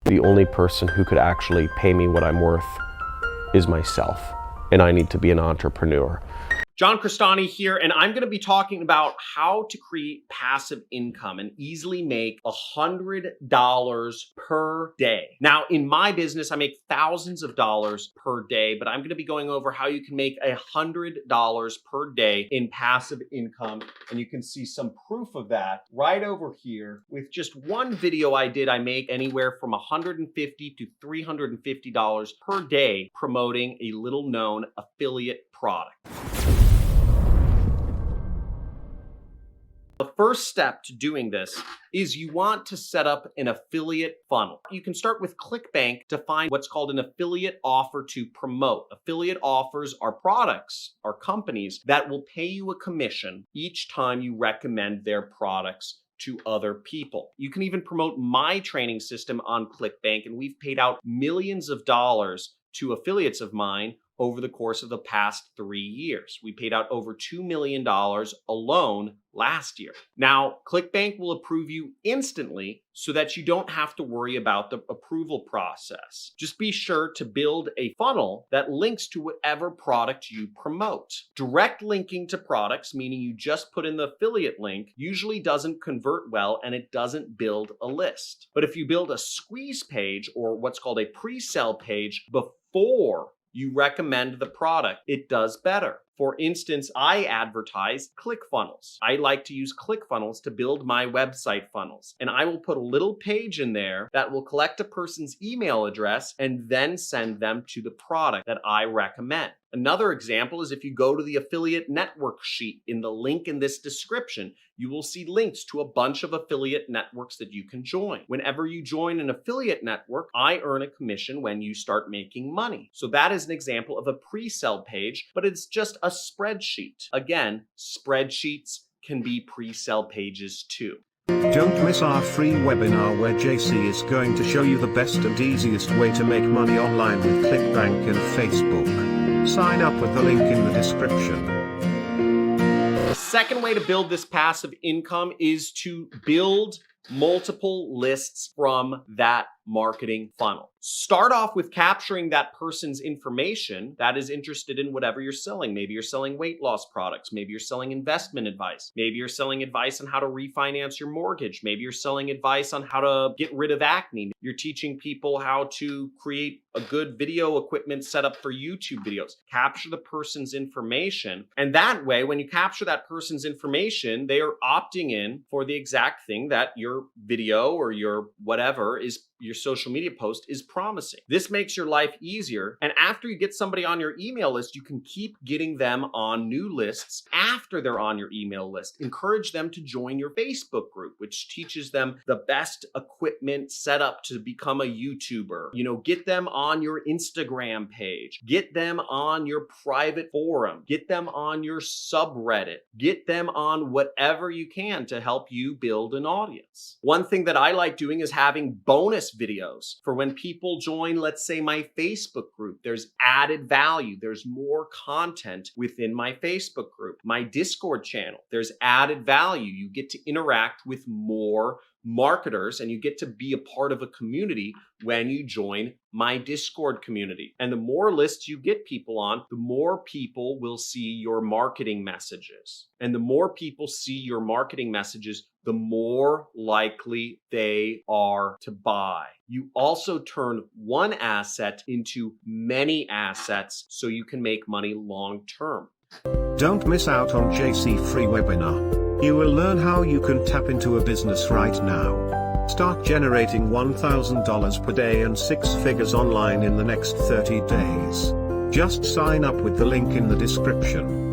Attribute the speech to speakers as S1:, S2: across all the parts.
S1: The only person who could actually pay me what I'm worth is myself, and I need to be an entrepreneur.
S2: John Crestani here, and I'm going to be talking about how to create passive income and easily make $100 per day. Now, in my business, I make thousands of dollars per day, but I'm going to be going over how you can make $100 per day in passive income. And you can see some proof of that right over here. With just one video I did, I make anywhere from $150 to $350 per day promoting a little known affiliate product. The first step to doing this is you want to set up an affiliate funnel. You can start with ClickBank to find what's called an affiliate offer to promote. Affiliate offers are products, are companies that will pay you a commission each time you recommend their products to other people. You can even promote my training system on ClickBank, and we've paid out millions of dollars to affiliates of mine over the course of the past 3 years. We paid out over $2 million alone last year. Now, ClickBank will approve you instantly so that you don't have to worry about the approval process. Just be sure to build a funnel that links to whatever product you promote. Direct linking to products, meaning you just put in the affiliate link, usually doesn't convert well and it doesn't build a list. But if you build a squeeze page or what's called a pre-sale page before you recommend the product, it does better. For instance, I advertise ClickFunnels. I like to use ClickFunnels to build my website funnels. And I will put a little page in there that will collect a person's email address and then send them to the product that I recommend. Another example is if you go to the affiliate network sheet in the link in this description, you will see links to a bunch of affiliate networks that you can join. Whenever you join an affiliate network, I earn a commission when you start making money. So that is an example of a pre-sale page, but it's just a spreadsheet. Again, spreadsheets can be pre-sale pages too.
S3: Don't miss our free webinar where JC is going to show you the best and easiest way to make money online with ClickBank and Facebook. Sign up with the link in the description.
S2: The second way to build this passive income is to build multiple lists from that marketing funnel. Start off with capturing that person's information that is interested in whatever you're selling. Maybe you're selling weight loss products. Maybe you're selling investment advice. Maybe you're selling advice on how to refinance your mortgage. Maybe you're selling advice on how to get rid of acne. You're teaching people how to create a good video equipment setup for YouTube videos. Capture the person's information. And that way, when you capture that person's information, they are opting in for the exact thing that your video or your whatever is, your social media post is promising. This makes your life easier. And after you get somebody on your email list, you can keep getting them on new lists after they're on your email list. Encourage them to join your Facebook group, which teaches them the best equipment setup to become a YouTuber. Get them on your Instagram page. Get them on your private forum. Get them on your subreddit. Get them on whatever you can to help you build an audience. One thing that I like doing is having bonus videos for when people join, let's say, my Facebook group. There's added value. There's more content within my Facebook group. My Discord channel, there's added value. You get to interact with more marketers and you get to be a part of a community when you join my Discord community. And the more lists you get people on, the more people will see your marketing messages. And the more people see your marketing messages, the more likely they are to buy. You also turn one asset into many assets so you can make money long term.
S3: Don't miss out on JC free webinar. You will learn how you can tap into a business right now. Start generating $1,000 per day and 6 figures online in the next 30 days. Just sign up with the link in the description.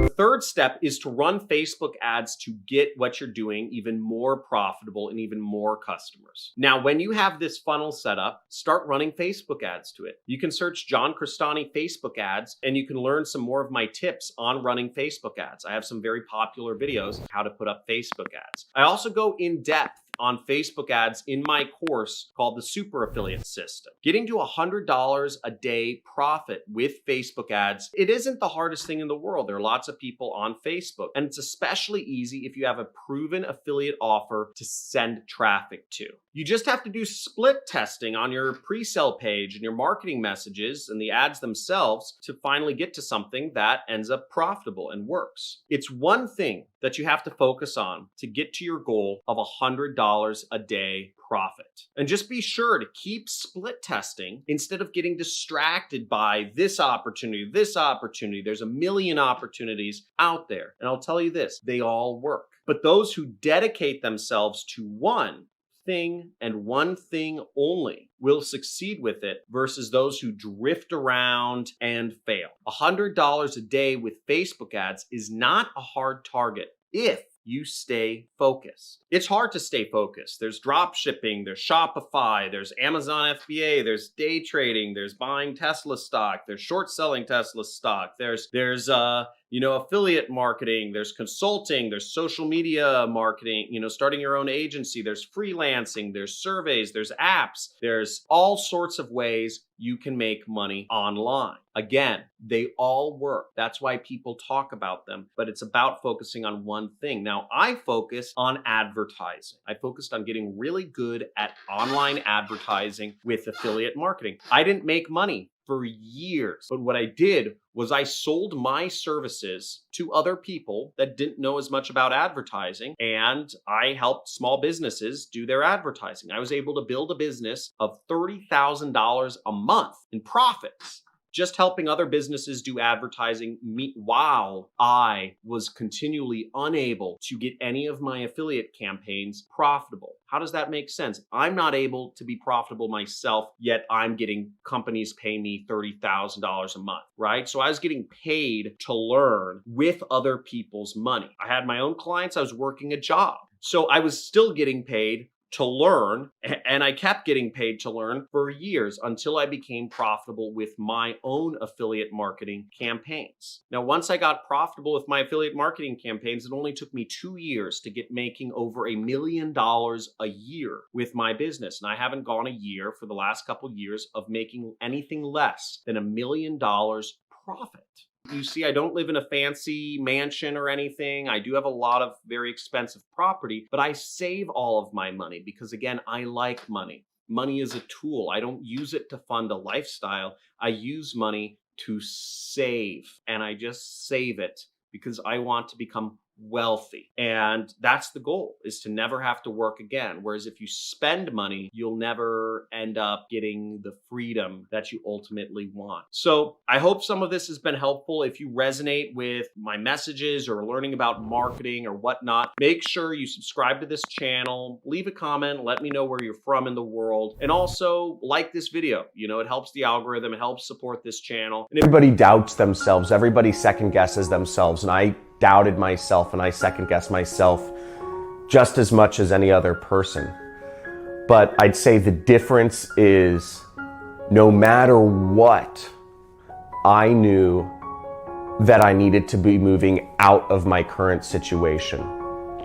S2: The third step is to run Facebook ads to get what you're doing even more profitable and even more customers. Now, when you have this funnel set up, start running Facebook ads to it. You can search John Crestani Facebook ads and you can learn some more of my tips on running Facebook ads. I have some very popular videos on how to put up Facebook ads. I also go in depth on Facebook ads in my course called the Super Affiliate System. Getting to $100 a day profit with Facebook ads, it isn't the hardest thing in the world. There are lots of people on Facebook, and it's especially easy if you have a proven affiliate offer to send traffic to. You just have to do split testing on your pre-sale page and your marketing messages and the ads themselves to finally get to something that ends up profitable and works. It's one thing that you have to focus on to get to your goal of $100 a day profit. And just be sure to keep split testing instead of getting distracted by this opportunity. There's a million opportunities out there. And I'll tell you this, they all work. But those who dedicate themselves to one thing and one thing only will succeed with it versus those who drift around and fail. $100 a day with Facebook ads is not a hard target if you stay focused. It's hard to stay focused. There's drop shipping, there's Shopify, there's Amazon FBA, there's day trading, there's buying Tesla stock, there's short selling Tesla stock, there's affiliate marketing, there's consulting, there's social media marketing, starting your own agency, there's freelancing, there's surveys, there's apps, there's all sorts of ways you can make money online. Again, they all work. That's why people talk about them, but it's about focusing on one thing. Now, I focus on advertising. I focused on getting really good at online advertising with affiliate marketing. I didn't make money for years, but what I did was I sold my services to other people that didn't know as much about advertising, and I helped small businesses do their advertising. I was able to build a business of $30,000 a month in profits, just helping other businesses do advertising while I was continually unable to get any of my affiliate campaigns profitable. How does that make sense? I'm not able to be profitable myself, yet I'm getting companies pay me $30,000 a month, right? So I was getting paid to learn with other people's money. I had my own clients. I was working a job. So I was still getting paid to learn, and I kept getting paid to learn for years until I became profitable with my own affiliate marketing campaigns. Now, once I got profitable with my affiliate marketing campaigns, it only took me 2 years to get making over $1 million a year with my business. And I haven't gone a year for the last couple years of making anything less than $1 million profit. You see, I don't live in a fancy mansion or anything. I do have a lot of very expensive property, but I save all of my money because, again, I like money. Money is a tool. I don't use it to fund a lifestyle. I use money to save, and I just save it because I want to become wealthy. And that's the goal, is to never have to work again. Whereas if you spend money, you'll never end up getting the freedom that you ultimately want. So I hope some of this has been helpful. If you resonate with my messages or learning about marketing or whatnot, make sure you subscribe to this channel, leave a comment, let me know where you're from in the world, and also like this video. It helps the algorithm, it helps support this channel. And
S1: Everybody doubts themselves, everybody second guesses themselves, and I doubted myself and I second guessed myself just as much as any other person. But I'd say the difference is no matter what, I knew that I needed to be moving out of my current situation.